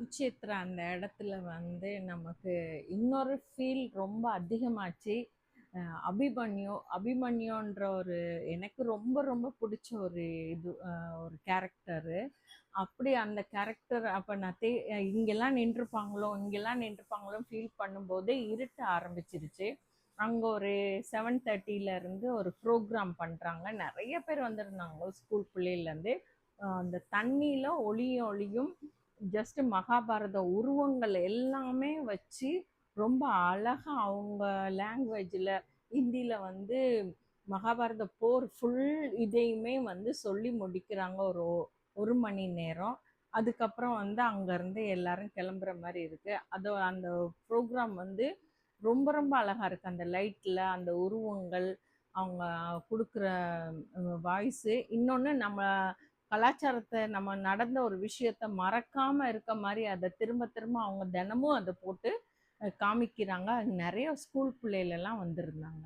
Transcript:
குருட்சேத்திர அந்த இடத்துல வந்து நமக்கு இன்னொரு ஃபீல் ரொம்ப அதிகமாச்சு. அபிமன்யுன்ற ஒரு எனக்கு ரொம்ப ரொம்ப பிடிச்ச ஒரு இது ஒரு கேரக்டரு. அப்படி அந்த கேரக்டர் அப்போ நான் இங்கெல்லாம் நின்றுப்பாங்களோ இங்கெல்லாம் நின்றுப்பாங்களோ ஃபீல் பண்ணும்போதே இருட்ட ஆரம்பிச்சிருச்சு. அங்கே ஒரு 7:30 இருந்து ஒரு ப்ரோக்ராம் பண்ணுறாங்க. நிறைய பேர் வந்திருந்தாங்க ஸ்கூல் பிள்ளையிலேருந்து. அந்த தண்ணியில் ஒளியும் ஒளியும் ஜஸ்ட் மகாபாரத உருவங்கள் எல்லாமே வச்சு ரொம்ப அழகா அவங்க லாங்குவேஜில் ஹிந்தியில் வந்து மகாபாரத போர் ஃபுல் இதையுமே வந்து சொல்லி முடிக்கிறாங்க ஒரு 1 மணி நேரம். அதுக்கப்புறம் வந்து அங்கேருந்து எல்லாரும் கிளம்புற மாதிரி இருக்குது. அந்த ப்ரோக்ராம் வந்து ரொம்ப ரொம்ப அழகாக இருக்குது. அந்த லைட்டில் அந்த உருவங்கள் அவங்க கொடுக்குற வாய்ஸு. இன்னொன்று நம்ம கலாச்சாரத்தை நம்ம நடந்த ஒரு விஷயத்த மறக்காமல் இருக்க மாதிரி அதை திரும்ப திரும்ப அவங்க தினமும் அதை போட்டு காமிக்கிறாங்க. நிறைய ஸ்கூல் பிள்ளைகளெல்லாம் வந்திருந்தாங்க.